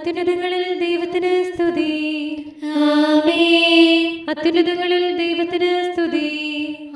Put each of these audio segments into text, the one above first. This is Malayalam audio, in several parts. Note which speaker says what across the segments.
Speaker 1: അത്യുന്നതങ്ങളിൽ ദൈവത്തിന് സ്തുതി.
Speaker 2: ആമേൻ.
Speaker 1: അത്യുന്നതങ്ങളിൽ ദൈവത്തിന് സ്തുതി.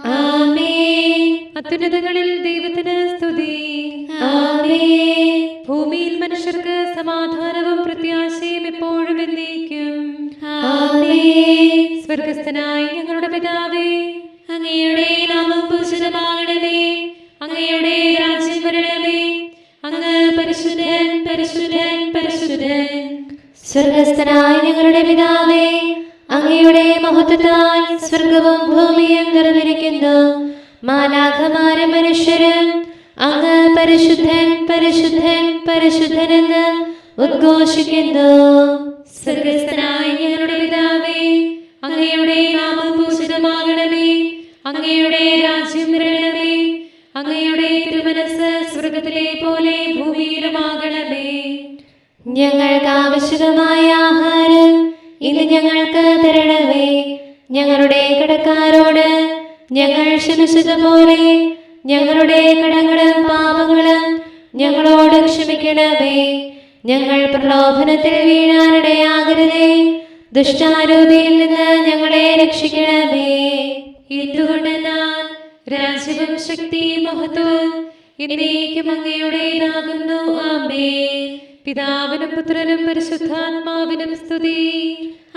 Speaker 2: ആമേൻ.
Speaker 1: അത്യുന്നതങ്ങളിൽ ദൈവത്തിന് സ്തുതി.
Speaker 2: ആമേൻ.
Speaker 1: ഭൂമിയിൽ മനുഷ്യർക്ക് സമാധാനവും പ്രത്യാശയും എപ്പോഴും എന്നേക്കും.
Speaker 2: ആമേൻ.
Speaker 1: സ്വർഗസ്ഥനായ ഞങ്ങളുടെ പിതാവേ,
Speaker 2: അങ്ങയുടെ നാമം പൂജിതമാകണമേ. അങ്ങയുടെ രാജ്യം വരണമേ. അങ്ങ് പരിശുദ്ധൻ, പരിശുദ്ധൻ, പരിശുദ്ധൻ. സ്വർഗസ്ഥനായ ഞങ്ങളുടെ പിതാവേ, അങ്ങയുടെ മഹത്വത്താൽ സ്വർഗവും ഭൂമിയും നിറഞ്ഞിരിക്കുന്നു. മാലാഖമാരും മനുഷ്യരും അങ്ങ് പരിശുദ്ധൻ, പരിശുദ്ധൻ, പരിശുദ്ധനെന്ന് ഉദ്ഘോഷിക്കുന്നു.
Speaker 1: സ്വർഗസ്ഥനായ ഞങ്ങളുടെ പിതാവേ, അങ്ങയുടെ നാമം പൂജിതമാകണമേ. അങ്ങയുടെ രാജ്യം വരണമേ. അങ്ങയുടെ തിരുമനസ്സ് സ്വർഗത്തിലെ പോലെ ഭൂമിയിലുമാകണമേ.
Speaker 2: ഞങ്ങൾക്ക് ആവശ്യമായ ആഹാരം ഇന്ന് ഞങ്ങൾക്ക് തരണമേ. ഞങ്ങളുടെ കടക്കാരോട് ഞങ്ങൾ ക്ഷമിച്ചതുപോലെ ഞങ്ങളുടെ കടങ്ങളും പാപങ്ങളും ഞങ്ങളോട് ക്ഷമിക്കണമേ. ഞങ്ങൾ പ്രലോഭനത്തിൽ വീഴാനിടയാകരുതേ. ദുഷ്ടാരൂപിയിൽ നിന്ന് ഞങ്ങളെ രക്ഷിക്കണമേ.
Speaker 1: എന്തുകൊണ്ടെന്നാൽ രാജ്യവും ശക്തിയും മഹത്വവും എന്നേക്കും അങ്ങയുടേതാകുന്നു. ആമേൻ. പിതാവിനും പുത്രനും പരിശുദ്ധാത്മാവിനും സ്തുതി.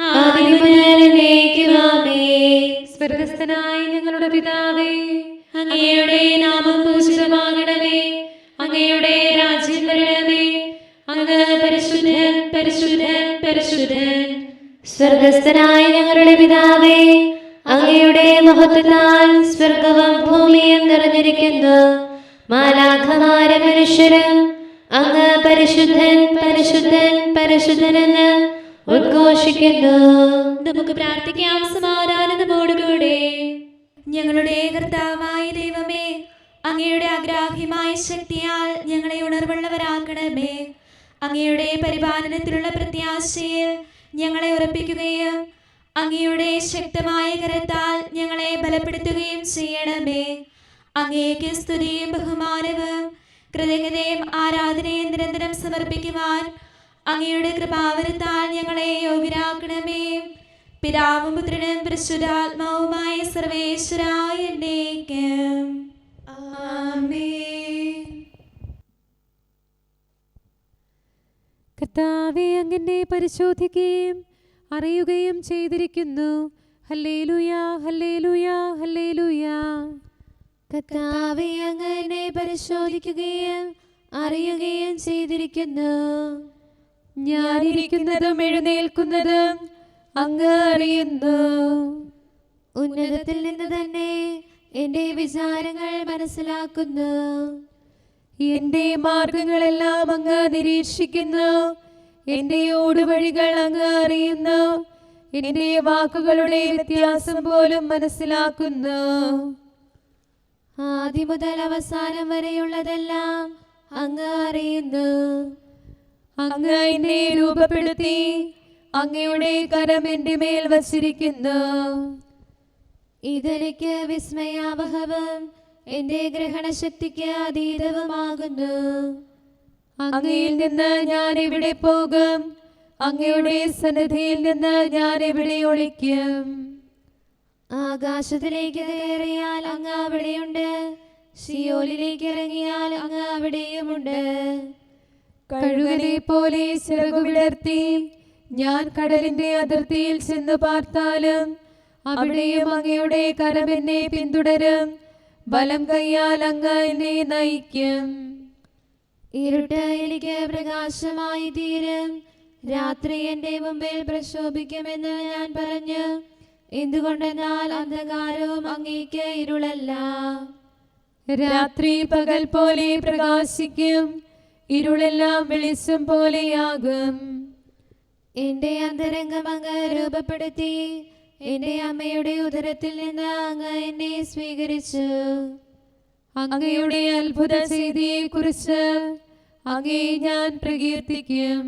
Speaker 2: ആദിയും മുതൽ എന്നേക്കും ആമേൻ.
Speaker 1: സ്വർഗസ്ഥനായ ഞങ്ങളുടെ പിതാവേ,
Speaker 2: അങ്ങയുടെ നാമം പൂജിതമാകണമേ.
Speaker 1: അങ്ങയുടെ രാജ്യം വരണമേ. അങ്ങ് പരിശുദ്ധൻ, പരിശുദ്ധൻ, പരിശുദ്ധൻ.
Speaker 2: സ്വർഗസ്ഥനായ ഞങ്ങളുടെ പിതാവേ, അങ്ങയുടെ മഹത്വത്താൽ സ്വർഗവും ഭൂമിയും നിറഞ്ഞിരിക്കുന്നു. മാലാഖമാരും മനുഷ്യരും അങ്ങ് പരിശുദ്ധൻ, പരിശുദ്ധൻ, പരിശുദ്ധനെന്ന് ഉദ്ഘോഷിക്കുന്നു.
Speaker 3: നമുക്ക് പ്രാർത്ഥിക്കാം സമാധാനത്തോടുകൂടെ. ഞങ്ങളുടെ കർത്താവായ ദൈവമേ, അങ്ങയുടെ അഗ്രാഹ്യമായ ശക്തിയാൽ ഞങ്ങളെ ഉണർവുള്ളവരാക്കണമേ. അങ്ങയുടെ പരിപാലനത്തിലുള്ള പ്രത്യാശയിൽ ഞങ്ങളെ ഉറപ്പിക്കുകയും അങ്ങയുടെ ശക്തമായ കരത്താൽ ഞങ്ങളെ ബലപ്പെടുത്തുകയും ചെയ്യണമേ. അങ്ങേക്ക് സ്തുതിയും ബഹുമാനവും കൃതജ്ഞതയും ആരാധനയും നിരന്തരം സമർപ്പിക്കുവാൻ അങ്ങയുടെ കൃപാവരത്താൽ ഞങ്ങളെ യോഗ്യരാക്കണമേ. പിതാവും പുത്രനും പരിശുദ്ധാത്മാവുമായ സർവേശ്വരായ എന്നേക്കും. ആമേൻ.
Speaker 1: കർത്താവേ, അങ്ങയെ പരിശോധിക്കുകയും അറിയുകയും ചെയ്തിരിക്കുന്നു. ഹല്ലേലൂയാ, ഹല്ലേലൂയാ, ഹല്ലേലൂയാ.
Speaker 2: കർത്താവേ, അങ്ങയെ പരിശോധിക്കുകയും അറിയുകയും ചെയ്തിരിക്കുന്നു.
Speaker 1: ഞാനിരിക്കുന്നതും എഴുന്നേൽക്കുന്നതും അങ്ങ് അറിയുന്നു.
Speaker 2: ഉന്നതത്തിൽ നിന്ന് തന്നെ എന്റെ വിചാരങ്ങൾ മനസ്സിലാക്കുന്നു.
Speaker 1: എന്റെ മാർഗങ്ങളെല്ലാം അങ്ങ് നിരീക്ഷിക്കുന്നു. എന്റെ ഓടുവഴികൾ അങ്ങ് അറിയുന്നു. എന്റെ വാക്കുകളുടെ വ്യത്യാസം പോലും മനസ്സിലാക്കുന്നു.
Speaker 2: ആദ്യം മുതൽ അവസാനം വരെയുള്ളതെല്ലാം അങ്ങ് അറിയുന്നു.
Speaker 1: അങ്ങ് എന്നെ രൂപപ്പെടുത്തി. അങ്ങയുടെ കരം എന്റെ മേൽ വച്ചിരിക്കുന്നു.
Speaker 2: ഇതെനിക്ക് വിസ്മയാവഹവും എന്റെ ഗ്രഹണശക്തിക്ക് അതീതവുമാകുന്നു.
Speaker 1: അങ്ങയിൽ നിന്ന് ഞാൻ എവിടെ പോകും? അങ്ങയുടെ സന്നിധിയിൽ നിന്ന് ഞാൻ എവിടെ ഒളിക്കും?
Speaker 2: ആകാശത്തിലേക്ക് കയറിയാൽ അങ്ങ് അവിടെയുണ്ട്. സിയോലിലേക്ക് ഇറങ്ങിയാൽ അങ്ങ് അവിടെയുമുണ്ട്.
Speaker 1: കഴുകനെ പോലെ ചിറകു വിടർത്തി ഞാൻ കടലിന്റെ അതിർത്തിയിൽ ചെന്ന് പാർത്താലും അവിടെയും അങ്ങയുടെ കരം എന്നെ പിന്തുടരും. ബലം കയ്യാൽ അങ്ങ് എന്നെ നയിക്കും.
Speaker 2: ഇരുട്ട് എനിക്ക് പ്രകാശമായി തീരും. രാത്രി എന്റെ മുമ്പിൽ പ്രശോഭിക്കുമെന്ന് ഞാൻ പറഞ്ഞു. എന്തുകൊണ്ടെന്നാൽ അന്ധകാരവും അങ്ങേക്ക് ഇരുളല്ല.
Speaker 1: രാത്രി പകൽ പോലെ പ്രകാശിക്കും. ഇരുളെല്ലാം വെളിച്ചം പോലെയാകും.
Speaker 2: എന്റെ അന്തരംഗം അങ്ങ് രൂപപ്പെടുത്തി. എന്റെ അമ്മയുടെ ഉദരത്തിൽ നിന്ന് അങ്ങ് എന്നെ സ്വീകരിച്ചു.
Speaker 1: അങ്ങയുടെ അത്ഭുത ചെയ്തിയെ കുറിച്ച് അങ്ങേ ഞാൻ പ്രകീർത്തിക്കും.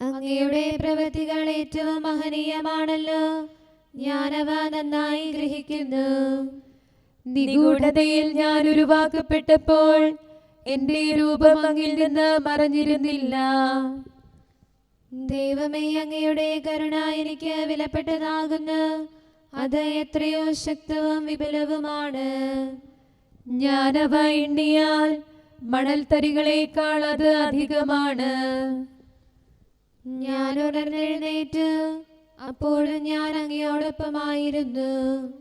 Speaker 2: അങ്ങയുടെ പ്രവൃത്തികൾ ഏറ്റവും മഹനീയമാണല്ലോ. ഞാനവ നന്നായി ഗ്രഹിക്കുന്നു.
Speaker 1: നിഗൂഢതയിൽ ഞാൻ ഉരുവാക്കപ്പെട്ടപ്പോൾ എന്റെ രൂപം അങ്ങിൽ നിന്ന് മറഞ്ഞിരുന്നില്ല.
Speaker 2: ദൈവമേ, അങ്ങയുടെ കരുണ എനിക്ക് വിലപ്പെട്ടതാകുന്നു. അത് എത്രയോ ശക്തവും വിപുലവുമാണ്.
Speaker 1: ഞാനവ എണ്ണിയാൽ മണൽത്തരികളേക്കാൾ അത് അധികമാണ്.
Speaker 2: ഞാൻ ഉണർന്നെഴുന്നേറ്റ് അപ്പോഴും ഞാൻ അങ്ങയോടൊപ്പമായിരുന്നു.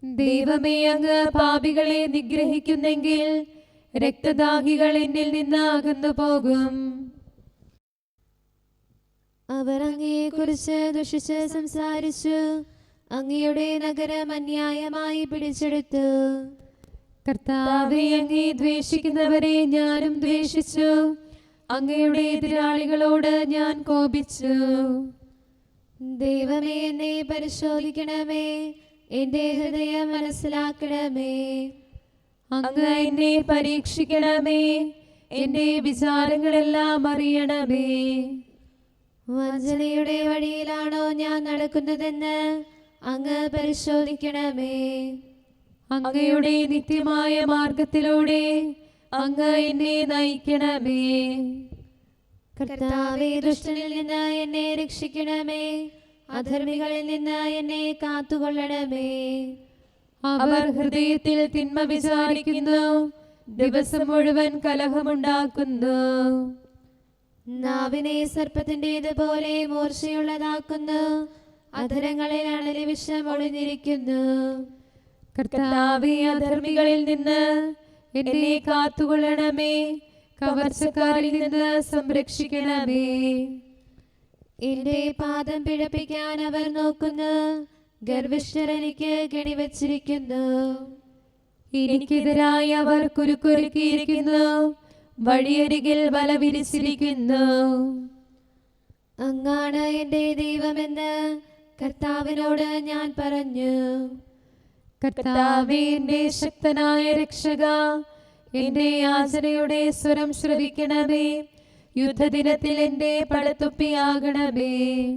Speaker 1: ദൈവമേ, അങ്ങ് പാപികളെ നിഗ്രഹിക്കുന്നെങ്കിൽ രക്തദാഹികൾ എന്നിൽ നിന്ന് അകന്നു പോകും.
Speaker 2: അവർ അങ്ങയെക്കുറിച്ച് ദുഷിച്ച് സംസാരിച്ചു. അങ്ങയുടെ നഗരം അന്യായമായി പിടിച്ചെടുത്തു.
Speaker 1: കർത്താവേ, അങ്ങേ ദ്വേഷിക്കുന്നവരെ ഞാനും ദ്വേഷിച്ചു. അങ്ങയുടെ എതിരാളികളോട് ഞാൻ കോപിച്ചു.
Speaker 2: ദൈവമേ, എന്നെ പരിശോധിക്കണമേ, എന്റെ ഹൃദയം മനസ്സിലാക്കണമേ.
Speaker 1: അങ്ങ് എന്നെ പരീക്ഷിക്കണമേ, എന്റെ വിചാരങ്ങളെല്ലാം അറിയണമേ.
Speaker 2: വഞ്ചനയുടെ വഴിയിലാണോ ഞാൻ നടക്കുന്നതെന്ന് അങ്ങ് പരിശോധിക്കണമേ.
Speaker 1: അങ്ങയുടെ നിത്യമായ മാർഗത്തിലൂടെ അങ്ങ് എന്നെ നയിക്കണമേ.
Speaker 2: കർത്താവേ, ദുഷ്ടനിൽ നിന്ന് എന്നെ രക്ഷിക്കണമേ. അധർമ്മികളിൽ നിന്ന് എന്നെ കാത്തുകൊള്ളണമേ.
Speaker 1: അവർ ഹൃദയത്തിൽ തിന്മ വിചാരിക്കുന്നു, ദിവസം മുഴുവൻ കലഹമുണ്ടാക്കുന്നു.
Speaker 2: നാവിനെ സർപ്പത്തിൻ്റെതുപോലെ മൂർച്ചയുള്ളതാക്കുന്നു. അധരങ്ങളിൽ അണലി വിഷം ഒളിഞ്ഞിരിക്കുന്നു.
Speaker 1: കർത്താവേ, അധർമ്മികളിൽ നിന്ന് എന്നെ കാത്തുകൊള്ളണമേ. കവർച്ചക്കാരിൽ നിന്ന് സംരക്ഷിക്കണമേ.
Speaker 2: എന്റെ പാദം പിഴപ്പിക്കാൻ അവർ നോക്കുന്നു. ഗർവിഷ്ഠർ എനിക്ക് കെണിവച്ചിരിക്കുന്നു.
Speaker 1: എനിക്കെതിരായി അവർ കുരുക്കുരുക്കിയിരിക്കുന്നു, വഴിയരികിൽ വല വിരിച്ചിരിക്കുന്നു.
Speaker 2: അങ്ങാണ് എന്റെ ദൈവമെന്ന് കർത്താവിനോട് ഞാൻ പറഞ്ഞു.
Speaker 1: കർത്താവേ, എന്റെ ശക്തനായ രക്ഷക, എന്റെ യാചനയുടെ സ്വരം ശ്രവിക്കണമേ. യുദ്ധദിനത്തിൽ എന്റെ പടത്തൊപ്പിയാകണമേ.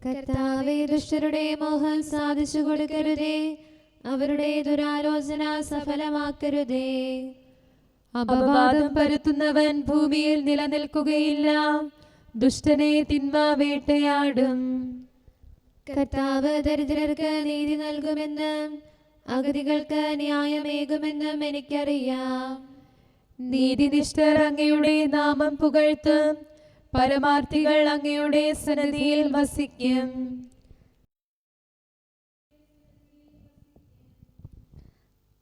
Speaker 2: കർത്താവേ, ദുഷ്ടരുടെ മോഹം സാധിച്ചു കൊടുക്കരുതേ. അവരുടെ ദുരാലോചന സഫലമാക്കരുതേ.
Speaker 1: അപവാദം പരത്തുന്നവൻ ഭൂമിയിൽ നിലനിൽക്കുകയില്ല. ദുഷ്ടനെ തിന്മ വേട്ടയാടും.
Speaker 2: കർത്താവ് ദരിദ്രർക്ക് നീതി നൽകുമെന്നും അഗതികൾക്ക് ന്യായമേകുമെന്നും എനിക്കറിയാം.
Speaker 1: നീതിനിഷ്ഠർ അങ്ങയുടെ നാമം പുകഴ്ത്തും. പരമാർത്ഥികൾ അങ്ങയുടെ സന്നിധിയിൽ വസിക്കും.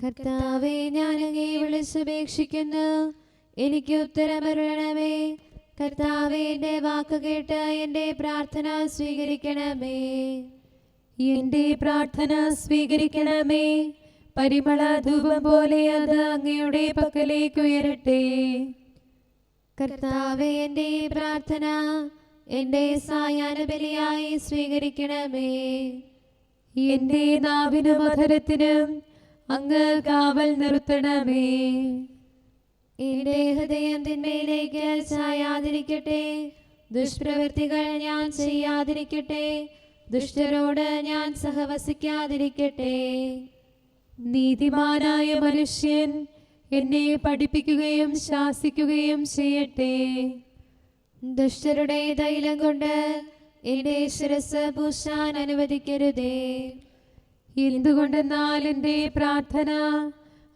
Speaker 2: കർത്താവേ, ഞാൻ അങ്ങയെ വിളിച്ചപേക്ഷിക്കുന്നു. എനിക്ക് ഉത്തരമരുളണമേ. കർത്താവേ, എന്റെ വാക്ക് കേട്ട് എന്റെ പ്രാർത്ഥന സ്വീകരിക്കണമേ.
Speaker 1: എന്റെ പ്രാർത്ഥന സ്വീകരിക്കണമേ. പരിമള ധൂപം പോലെ അത് അങ്ങയുടെ പക്കലേക്ക് ഉയരട്ടെ.
Speaker 2: കർത്താവേ, എന്റെ പ്രാർത്ഥന എന്റെ സായാഹ്നബലിയായി സ്വീകരിക്കണമേ.
Speaker 1: എന്റെ നാവിനും അധരത്തിനും അങ്ങ് കാവൽ നിർത്തണമേ.
Speaker 2: എന്റെ ഹൃദയം തിന്മയിലേക്ക് ചായാതിരിക്കട്ടെ. ദുഷ്പ്രവൃത്തികൾ ഞാൻ ചെയ്യാതിരിക്കട്ടെ. ദുഷ്ടരോട് ഞാൻ സഹവസിക്കാതിരിക്കട്ടെ.
Speaker 1: നീതിമാനായ മനുഷ്യൻ എന്നെ പഠിപ്പിക്കുകയും ശാസിക്കുകയും ചെയ്യട്ടെ.
Speaker 2: ദുഷ്ടരുടെ തൈലം കൊണ്ട് എന്റെ ശിരസ് പൂശാൻ അനുവദിക്കരുതേ.
Speaker 1: എന്തുകൊണ്ടെന്നാൽ എന്റെ പ്രാർത്ഥന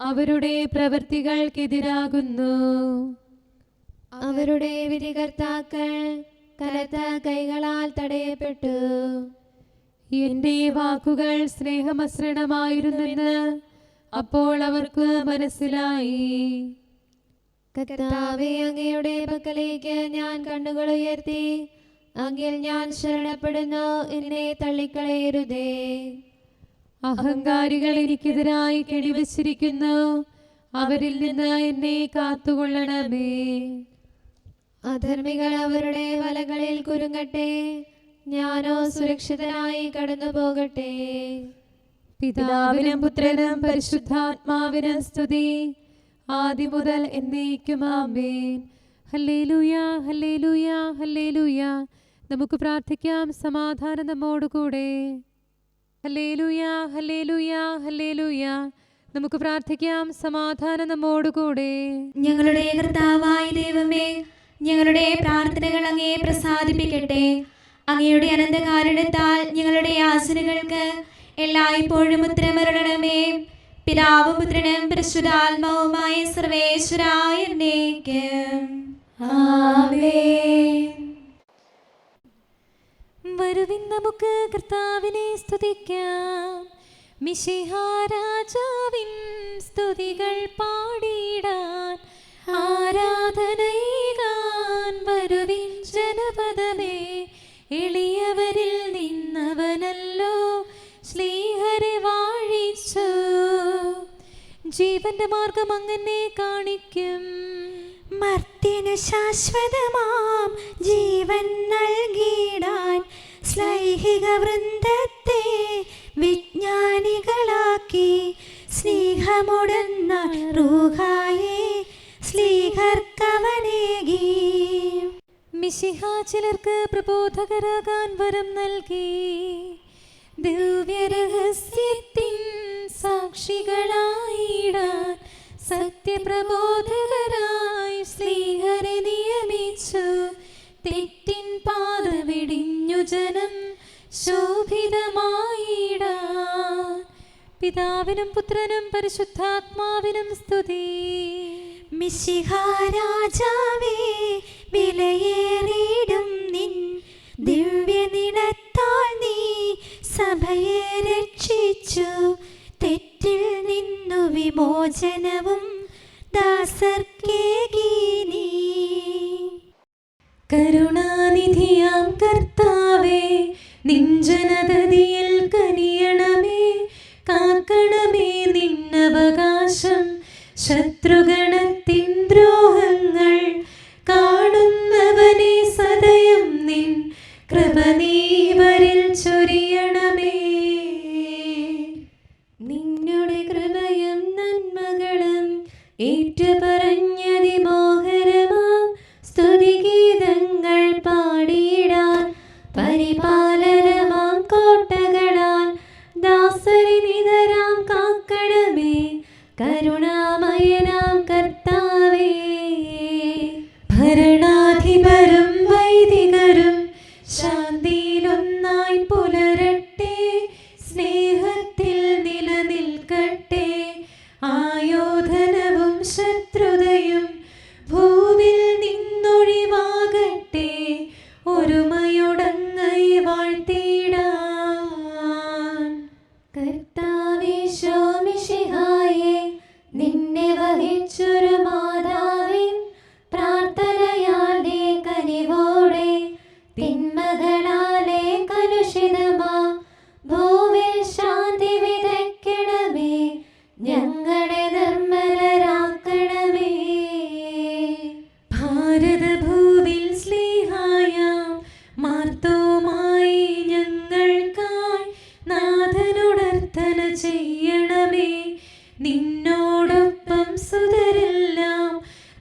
Speaker 1: അവരുടെ പ്രവൃത്തികൾക്കെതിരാകുന്നു.
Speaker 2: അവരുടെ വിധികർത്താക്കൾ കനത്ത കൈകളാൽ തടയപ്പെട്ടു.
Speaker 1: എന്റെ വാക്കുകൾ സ്നേഹമസൃണമായിരുന്നെന്ന് അപ്പോൾ അവർക്ക് മനസ്സിലായി.
Speaker 2: കർത്താവേ, അങ്ങയുടെ പക്കലേക്ക് ഞാൻ കണ്ണുകൾ ഉയർത്തി. അങ്ങിൽ ഞാൻ ശരണപ്പെടുന്നു. എന്നെ തള്ളിക്കളയരുതേ.
Speaker 1: അഹങ്കാരികൾ എനിക്കെതിരായി കെണിവച്ചിരിക്കുന്നു. അവരിൽ നിന്ന് എന്നെ കാത്തുകൊള്ളണമേ.
Speaker 2: അധർമ്മികൾ അവരുടെ വലകളിൽ കുരുങ്ങട്ടെ. ഞാനോ സുരക്ഷിതനായി കടന്നു പോകട്ടെ.
Speaker 1: പിതാവിനും പുത്രനും പരിശുദ്ധാത്മാവിനും സ്തുതി, ആദ്യം മുതൽ എന്നേക്കും ആമേൻ. Hallelujah, hallelujah, hallelujah. നമുക്ക് പ്രാർത്ഥിക്കാം. സമാധാനം നമ്മോടുകൂടെ. Hallelujah, hallelujah, hallelujah. നമുക്ക് പ്രാർത്ഥിക്കാം. സമാധാനം നമ്മോടുകൂടെ.
Speaker 3: ഞങ്ങളുടെ കർത്താവായ ദൈവമേ, ഞങ്ങളുടെ പ്രാർത്ഥനകൾ അങ്ങയെ പ്രസാദിപ്പിക്കട്ടെ. അങ്ങയുടെ അനന്തകാരുണ്യത്താൽ ഞങ്ങളുടെ യാചനകൾക്ക് എല്ലായ്പ്പോഴും ഉത്തരമരുളണമേ. പിതാവും പുത്രനും പരിശുദ്ധാത്മാവുമായ സർവേശ്വരായ എന്നേക്കും
Speaker 2: ആമേൻ.
Speaker 1: വരുവിൻ നമുക്ക് കർത്താവിനെ സ്തുതിക്കാം. മിശിഹാ രാജാവിൻ സ്തുതികൾ പാടിടാൻ ആരാധനയേകാൻ വരുവിൻ ജനപദമേ. എളിയവരിൽ നിന്നവനല്ലോ ശ്ലീഹരെ വാഴിച്ചു. ജീവന്റെ മാർഗം അങ്ങനെ കാണിക്കും.
Speaker 3: മർത്യനു ശാശ്വതമാം ജീവൻ നൽകിടാൻ ശ്ലൈഹിക വൃന്ദത്തെ വിജ്ഞാനികളാക്കി. സ്നേഹമുടന്ന റൂഹായെ സ്ലീഹർക്കവനേകി.
Speaker 1: മിശിഹാ ചിലർക്ക് പ്രബോധകരാകാൻ വരം നൽകി. ദിവ്യരഹസ്യത്തിൻ സാക്ഷികളായിടാൻ സത്യപ്രബോധകരായി സ്ലീഹരെ നിയമിച്ചു. തെറ്റിൻ പാത വെടിഞ്ഞു ജനം ശോഭിതമായിടാൻ. പിതാവിനും പുത്രനും പരിശുദ്ധാത്മാവിനും സ്തുതി.
Speaker 3: മിശിഹാ രാജാവേ, വിലയേറിയിടും നിൻ ദിവ്യനിണത്താൽ നീ സഭയെ രക്ഷിച്ചു. തെറ്റിൽ നിന്നു വിമോചനവും ദാസർക്കേകി നീ.
Speaker 1: കരുണാനിധിയാം കർത്താവേ, നിൻ ജനതതിയിൽ കനിയണമേ. കാക്കണമേ നിന്നവകാശം ശത്രുഗണത്തിൻ ദ്രോഹങ്ങൾ. കാണുന്നവനെ സദയം നിൻ കൃപ നീവരിൽ ചൊരിയണമേ. നിന്നുടെ കൃപയും നന്മകളും ഏറ്റുപറഞ്ഞതിമോഹരമാം സ്തുതിഗീതങ്ങൾ പാടിയിടാൻ പരിപാലനമാം കോട്ടകളാൽ ദാസരി നിതരാം കാക്കണമേ. കരുണാമയനാം കർത്താവേ, ഭരണാധിപരും വൈദികരും ശാന്തിയിലൊന്നായി പുലരട്ടെ. സ്നേഹത്തിൽ നിലനിൽക്കട്ടെ. ആയോധനവും ശത്രുതയും ഭൂവിൽ നിന്നൊഴിവാകട്ടെ. ഒരുമയോടങ്ങൈ വാഴ്ത്തിടാൻ.
Speaker 2: കർത്താവേ ശോമിശിഹായേ, നിന്നെ വഹിച്ചൊരു മാതാവിൻ പ്രാർത്ഥനയാലെ കനിവോടെ തിന്മകളാലെ കലുഷിതമാ ഭൂവിൽ ശാന്തി വിതയ്ക്കണമേ. ഞങ്ങളെ നിർമ്മലരാക്കണമേ.
Speaker 1: ഭാരതഭൂവിൽ സ്ലീഹായാം മാർത്തോമായി ഞങ്ങൾക്കായി നാഥനുടർത്തന ചെയ്യണമേ. നിന്നോടൊപ്പം സുതരെല്ലാം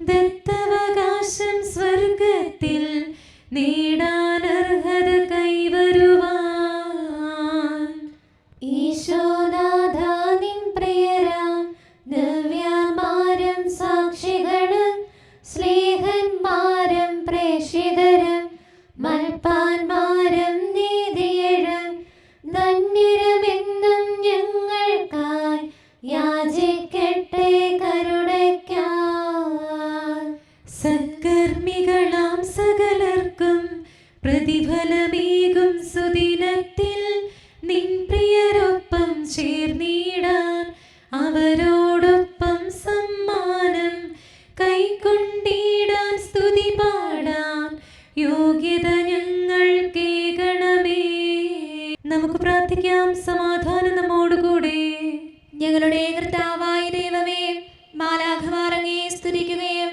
Speaker 1: ദത്തവകാശം സ്വർഗത്തിൽ നേടാനർഹത കൈവരുവാൻ.
Speaker 2: ഈശോനാഥ നിൻ പ്രിയരാം ദിവ്യന്മാരും സാക്ഷികളും സ്ലീഹന്മാരും പ്രേക്ഷിതരും മൽപ്പാന്മാരും നീതിയരും ധന്യരുമെന്നും ഞങ്ങൾക്കായി യാചിക്കട്ടെ കരുണയ്ക്കായി.
Speaker 1: സത്കർമ്മികളാം സകലർക്കും പ്രതിഫലമേകും സുദിനത്തിൽ നിൻ പ്രിയരൊപ്പം ചേർന്നിടാൻ അവരോടൊപ്പം സമ്മാനം കൈക്കൊണ്ടിടാൻ സ്തുതി പാടാൻ യോഗ്യത ഞങ്ങൾക്കേകണമേ. നമുക്ക് പ്രാർത്ഥിക്കാം. സമാധാനം നമ്മോടുകൂടെ.
Speaker 3: ഞങ്ങളുടെ കർത്താവായ ദൈവമേ, മാലാഖമാർ അങ്ങയെ സ്തുതിക്കുകയും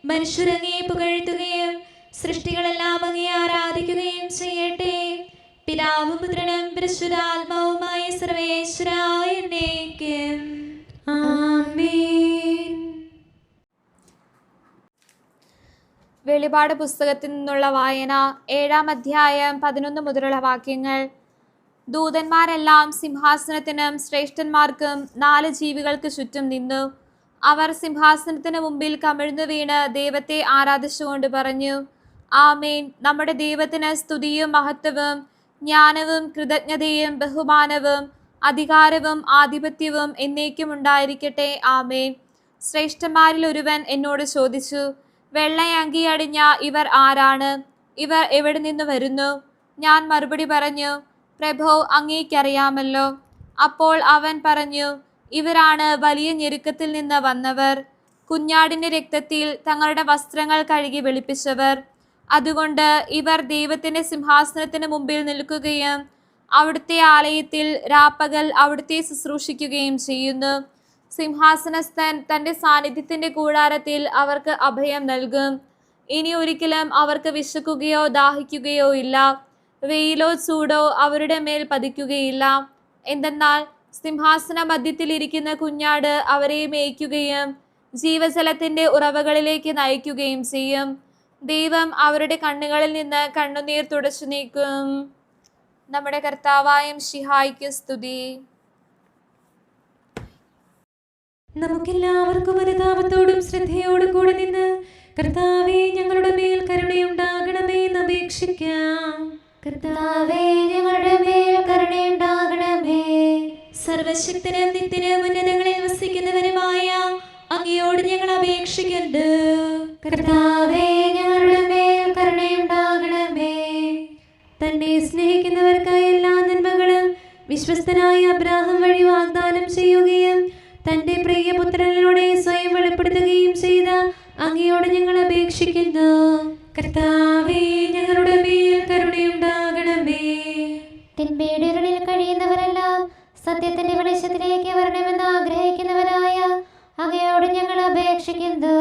Speaker 3: മനുഷ്യരങ്ങയെ പുകഴ്ത്തുകയും സൃഷ്ടികളെല്ലാം അങ്ങയെ ആരാധിക്കുകയും ചെയ്യട്ടെ. പിതാവും പുത്രനും പരിശുദ്ധാത്മാവുമായ സർവേശ്വരായ എന്നേക്കും
Speaker 1: ആമേൻ.
Speaker 4: വെളിപാട് പുസ്തകത്തിൽ നിന്നുള്ള വായന 7-ാം അധ്യായം 11 മുതലുള്ള വാക്യങ്ങൾ. ദൂതന്മാരെല്ലാം സിംഹാസനത്തിനും ശ്രേഷ്ഠന്മാർക്കും 4 ജീവികൾക്ക് ചുറ്റും നിന്നു. അവർ സിംഹാസനത്തിന് മുമ്പിൽ കമിഴ്ന്നു വീണ് ദൈവത്തെ ആരാധിച്ചുകൊണ്ട് പറഞ്ഞു, ആമേൻ. നമ്മുടെ ദൈവത്തിന് സ്തുതിയും മഹത്വവും ജ്ഞാനവും കൃതജ്ഞതയും ബഹുമാനവും അധികാരവും ആധിപത്യവും എന്നേക്കും ഉണ്ടായിരിക്കട്ടെ. ആമേൻ. ശ്രേഷ്ഠന്മാരിൽ ഒരുവൻ എന്നോട് ചോദിച്ചു, വെള്ളയങ്കി അണിഞ്ഞ ഇവർ ആരാണ്? ഇവർ എവിടെ നിന്ന് വരുന്നു? ഞാൻ മറുപടി പറഞ്ഞു, പ്രഭോ, അങ്ങേക്കറിയാമല്ലോ. അപ്പോൾ അവൻ പറഞ്ഞു, ഇവരാണ് വലിയ ഞെരുക്കത്തിൽ നിന്ന് വന്നവർ, കുഞ്ഞാടിന്റെ രക്തത്തിൽ തങ്ങളുടെ വസ്ത്രങ്ങൾ കഴുകി വെളുപ്പിച്ചവർ. അതുകൊണ്ട് ഇവർ ദൈവത്തിന്റെ സിംഹാസനത്തിന് മുമ്പിൽ നിൽക്കുകയും അവിടുത്തെ ആലയത്തിൽ രാപ്പകൽ അവിടുത്തെ ശുശ്രൂഷിക്കുകയും ചെയ്യുന്നു. സിംഹാസനസ്ഥൻ തന്റെ സാന്നിധ്യത്തിന്റെ കൂടാരത്തിൽ അവർക്ക് അഭയം നൽകും. ഇനി ഒരിക്കലും അവർക്ക് വിശക്കുകയോ ദാഹിക്കുകയോ ഇല്ല. വെയിലോ ചൂടോ അവരുടെ മേൽ പതിക്കുകയില്ല. എന്തെന്നാൽ സിംഹാസന മധ്യത്തിൽ ഇരിക്കുന്ന കുഞ്ഞാട് അവരെ മേയ്ക്കുകയും ജീവജലത്തിന്റെ ഉറവകളിലേക്ക് നയിക്കുകയും ചെയ്യും. ദൈവം അവരുടെ കണ്ണുകളിൽ നിന്ന് കണ്ണുനീർ തുടച്ചു നീക്കും. നമ്മുടെ കർത്താവായ മിശിഹായ്ക്ക് സ്തുതി.
Speaker 1: നമുക്കെല്ലാവർക്കും അനുതാപത്തോടും ശ്രദ്ധയോടും കൂടെ നിന്ന് കർത്താവേ, ഞങ്ങളുടെ മേൽ കരുണയുണ്ടാകണമേ എന്ന് അപേക്ഷിക്കാം.
Speaker 3: കർത്താവേ, ഞങ്ങളുടെ മേൽ കരുണയുണ്ടാകണമേ. സർവശക്തനും നിത്യനും ഉന്നതങ്ങളിൽ വസിക്കുന്നവനുമായ അങ്ങയോട് ഞങ്ങൾ അപേക്ഷിക്കുന്നു. കർത്താവേ, ഞങ്ങളുടെ മേൽ കരുണയുണ്ടാകണമേ.
Speaker 1: തന്നെ സ്നേഹിക്കുന്നവർക്കായി എല്ലാ നന്മകളും വിശ്വസ്തനായ അബ്രാഹാം വഴി വാഗ്ദാനം ചെയ്യുകയും തന്റെ പ്രിയപുത്രനിലൂടെ സ്വയം വെളിപ്പെടുത്തുകയും ചെയ്ത അങ്ങയോട് ഞങ്ങൾ അപേക്ഷിക്കുന്നു. കർത്താവേ, ഞങ്ങളുടെ മേൽ കരുണയുണ്ടാകണമേ.
Speaker 3: തിന്മയുടെ ഇരുളിൽ കഴിയുന്നവരെല്ലാം സത്യത്തിന്റെ വെളിച്ചത്തിലേക്ക് വരണമെന്ന് ആഗ്രഹിക്കുന്നവരായ അങ്ങയോട് ഞങ്ങൾ അപേക്ഷിക്കുന്നു.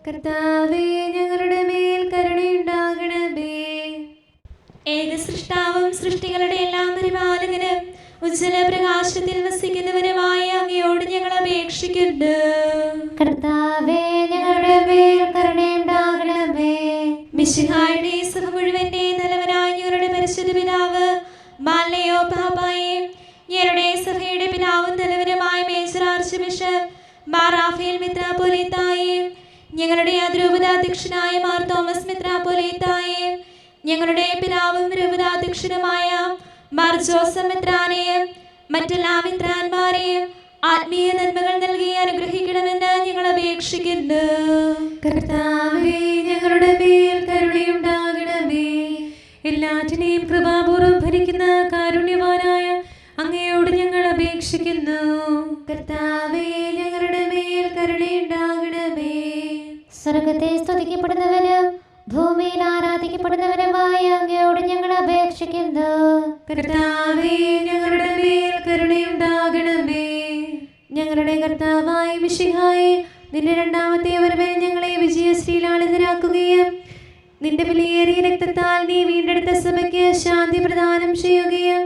Speaker 1: കർത്താവേ, ഞങ്ങളുടെ മേൽ കരുണയുണ്ടാകണമേ.
Speaker 3: ഏക സൃഷ്ടാവും സൃഷ്ടികളുടെ എല്ലാം പരിപാലകനും ഉജ്ജ്വല പ്രകാശത്തിൽ വസിക്കുന്നവനുമായ അങ്ങയോട് ഞങ്ങൾ അപേക്ഷിക്കുന്നു. കർത്താവേ, ഞങ്ങളുടെ മേൽ കരുണയുണ്ടാകണമേ. മിശിഹായുടെ സഭ മുഴുവന്റെ തലവനായ ഞങ്ങളുടെ പരിശുദ്ധ പിതാവ് മാലയോ പാപ്പായും ഞങ്ങളുടെ സഭയുടെ പിതാവും തലവനുമായ major archbishop Mar Raphael മെത്രാപ്പോലീത്തായും ഞങ്ങളുടെ അതിരൂപതാധ്യക്ഷനായ മാർ തോമസ് മെത്രാപ്പോലീത്തായും ഞങ്ങളുടെ പിതാവും രൂപതാധ്യക്ഷനുമായ മാർ ജോസഫ് മെത്രാനെയും മറ്റെല്ലാ മെത്രാന്മാരെയും ആത്മീയ നന്മകൾ നൽകി അനുഗ്രഹിക്കണമെന്ന് ഞങ്ങൾ അപേക്ഷിക്കുന്നു.
Speaker 1: കർത്താവേ, ഞങ്ങളുടെ മേൽ കരുണയുണ്ടാകണമേ. എല്ലാറ്റിനെയും കൃപാപൂർവ്വം ഭരിക്കുന്ന കാരുണ്യവാനായ അങ്ങയോട് ഞങ്ങൾ അപേക്ഷിക്കുന്നു.
Speaker 3: കർത്താവേ, ഞങ്ങളുടെ മേൽ കരുണയുണ്ടാകണമേ. സ്വർഗത്തെ സ്തുതിക്കപ്പെടുന്നവനും ഭൂമിയിൽ ആരാധിക്കപ്പെടുന്നവനുമായ അങ്ങയോട് ഞങ്ങൾ അപേക്ഷിക്കുന്നു.
Speaker 1: കർത്താവേ, ഞങ്ങളുടെ മേൽ കരുണയുണ്ടാകണമേ. ഞങ്ങളുടെ കർത്താവായ മിശിഹായേ, നിന്റെ രണ്ടാമത്തെ വരവിൽ ഞങ്ങളെ വിജയശ്രീലാളിതരാക്കുകയും നിന്റെ വിലയേറിയ രക്തത്താൽ നീ വീണ്ടെടുത്ത സഭയ്ക്ക് ശാന്തി പ്രദാനം ചെയ്യുകയും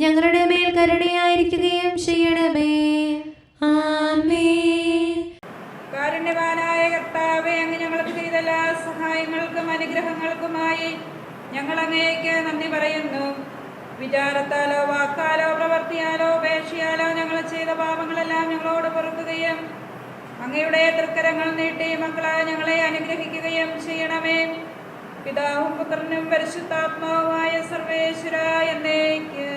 Speaker 1: ഞങ്ങളുടെ മേൽ കരുണയായിരിക്കുകയും ചെയ്യണമേ. ആമേൻ.
Speaker 5: കാരുണ്യവാനായ കർത്താവേ, അങ്ങ് ഞങ്ങൾക്ക് ചെയ്ത എല്ലാ സഹായങ്ങൾക്കും അനുഗ്രഹങ്ങൾക്കുമായി ഞങ്ങൾ അങ്ങേക്ക് നന്ദി പറയുന്നു. വിചാരത്താലോ വാക്കാലോ പ്രവർത്തിയാലോ ഉപേക്ഷയാലോ ഞങ്ങൾ ചെയ്ത പാപങ്ങളെല്ലാം ഞങ്ങളോട് പൊറുക്കുകയും അങ്ങയുടെ തൃക്കരങ്ങൾ നീട്ടി മക്കളായ ഞങ്ങളെ അനുഗ്രഹിക്കുകയും ചെയ്യണമേ. പിതാവും പുത്രനും പരിശുദ്ധാത്മാവുമായ സർവേശ്വര എന്നേക്കും